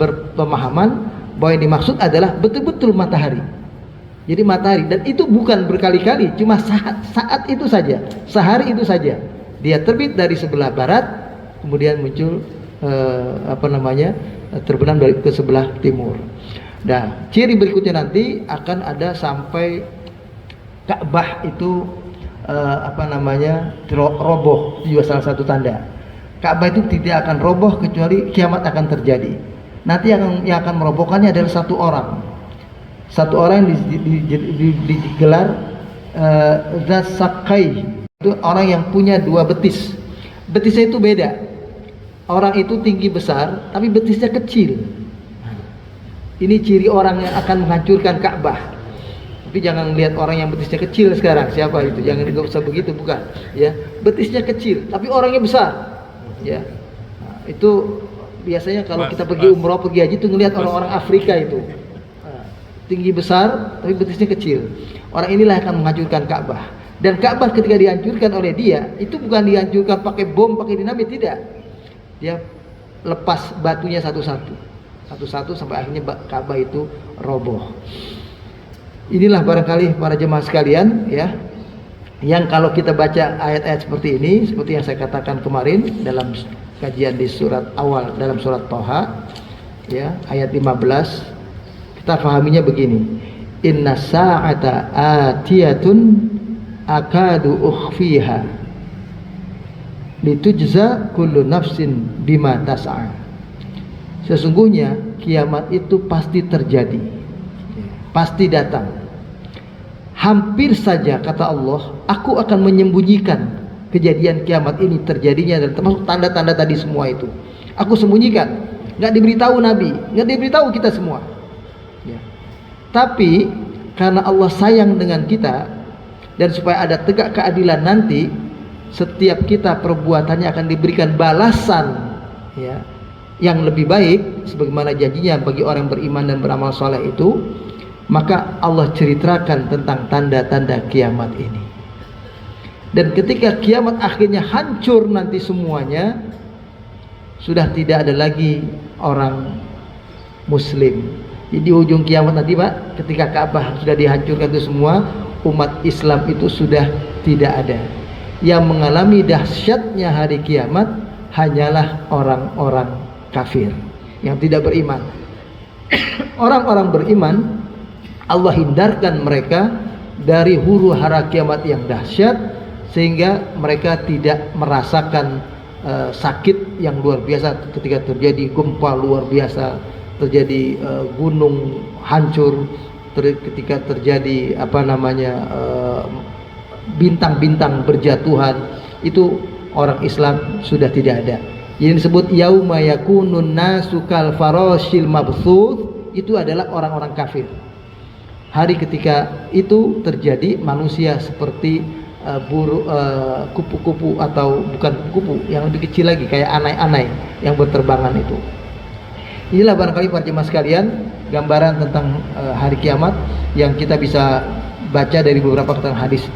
berpemahaman bahwa yang dimaksud adalah betul-betul matahari. Jadi matahari, dan itu bukan berkali-kali, cuma saat itu saja, sehari itu saja dia terbit dari sebelah barat, kemudian muncul terbenam dari ke sebelah timur. Nah, ciri berikutnya nanti akan ada sampai Ka'bah itu roboh, juga salah satu tanda. Ka'bah itu tidak akan roboh kecuali kiamat akan terjadi. Nanti yang akan merobohkannya adalah satu orang yang digelar Zasakai. Itu orang yang punya dua betis. Betisnya itu beda. Orang itu tinggi besar, tapi betisnya kecil. Ini ciri orang yang akan menghancurkan Ka'bah. Tapi jangan lihat orang yang betisnya kecil sekarang, siapa itu? Jangan, nggak usah begitu, bukan. Ya, betisnya kecil, tapi orangnya besar. Ya, itu biasanya kalau kita pergi umroh, pergi haji, itu ngelihat orang-orang Afrika itu tinggi besar, tapi betisnya kecil. Orang inilah yang akan menghancurkan Ka'bah. Dan Ka'bah ketika dihancurkan oleh dia, itu bukan dihancurkan pakai bom, pakai dinamit, tidak. Dia lepas batunya satu-satu sampai akhirnya Ka'bah itu roboh. Inilah barangkali para jemaah sekalian, ya, yang kalau kita baca ayat-ayat seperti ini, seperti yang saya katakan kemarin dalam kajian di surat awal, dalam surat Thaha, ya, ayat 15, kita pahaminya begini: inna sa'ata atiyatun akadu ukhfiha litujza kullu nafsin bima tas'a. Sesungguhnya kiamat itu pasti terjadi, pasti datang. Hampir saja, kata Allah, aku akan menyembunyikan kejadian kiamat ini terjadinya, dan termasuk tanda-tanda tadi semua itu aku sembunyikan, nggak diberitahu Nabi, nggak diberitahu kita semua, ya. Tapi karena Allah sayang dengan kita, dan supaya ada tegak keadilan nanti, setiap kita perbuatannya akan diberikan balasan, ya, yang lebih baik sebagaimana janjinya bagi orang beriman dan beramal soleh itu. Maka Allah ceritakan tentang tanda-tanda kiamat ini. Dan ketika kiamat akhirnya hancur nanti semuanya, sudah tidak ada lagi orang muslim. Jadi di ujung kiamat nanti, Pak, ketika Ka'bah sudah dihancurkan itu semua, umat Islam itu sudah tidak ada. Yang mengalami dahsyatnya hari kiamat hanyalah orang-orang kafir yang tidak beriman. Orang-orang beriman, Allah hindarkan mereka dari huru hara kiamat yang dahsyat, sehingga mereka tidak merasakan sakit yang luar biasa ketika terjadi gempa luar biasa, terjadi gunung hancur, ketika terjadi bintang-bintang berjatuhan. Itu orang Islam sudah tidak ada. Yang disebut yauma yakunun nasu kal farashil mabthuth, itu adalah orang-orang kafir. Hari ketika itu terjadi, manusia seperti kupu-kupu, atau bukan kupu, yang lebih kecil lagi, kayak anai-anai yang berterbangan itu. Inilah barangkali para jemaah sekalian gambaran tentang hari kiamat yang kita bisa baca dari beberapa keterangan hadis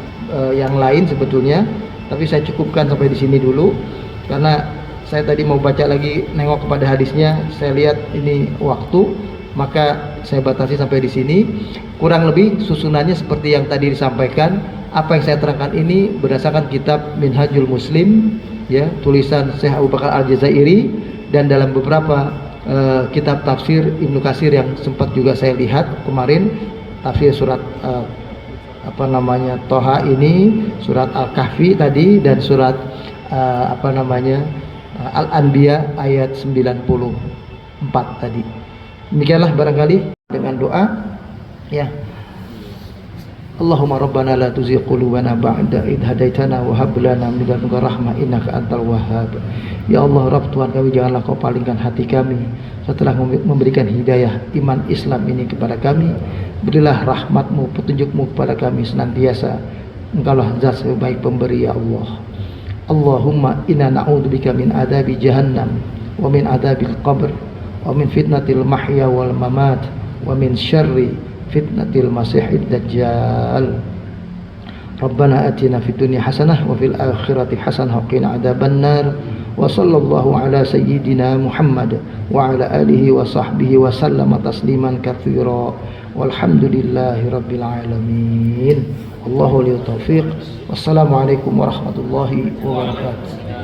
yang lain sebetulnya, tapi saya cukupkan sampai di sini dulu karena saya tadi mau baca lagi, nengok kepada hadisnya, saya lihat ini waktu, maka saya batasi sampai di sini. Kurang lebih susunannya seperti yang tadi disampaikan. Apa yang saya terangkan ini berdasarkan kitab Minhajul Muslim, ya, tulisan Syekh Abu Bakar Al-Jazairi, dan dalam beberapa kitab tafsir Ibnu Katsir yang sempat juga saya lihat kemarin, tafsir surat Toha ini, surat Al-Kahfi tadi, dan surat Al-Anbiya ayat 94 tadi. Demikianlah barangkali dengan doa, ya. Allahumma rabbana la tuzigh qulubana ba'da idh hadaitana wa hab lana min ladunka rahmah innaka antal wahhab. Ya Allah, Rabb Tuhan kami, janganlah Kau palingkan hati kami setelah memberikan hidayah iman Islam ini kepada kami. Berilah rahmat-Mu, petunjuk-Mu kepada kami senantiasa. Engkaulah zat sebaik pemberi, ya Allah. Allahumma inna na'udzubika min adabi jahannam wa min adabil qabr wa min fitnatil mahya wal mamat wa min syarri fitnatil masihid dajjal. Rabbana atina fid dunya hasanah wa fil akhirati hasanah wa qina adzabannar. Wa sallallahu ala sayyidina Muhammad wa ala alihi wa sahbihi wa sallama tasliman katsira. Walhamdulillahi rabbil alamin. Allahu li taufiq. Wassalamualaikum warahmatullahi wabarakatuh.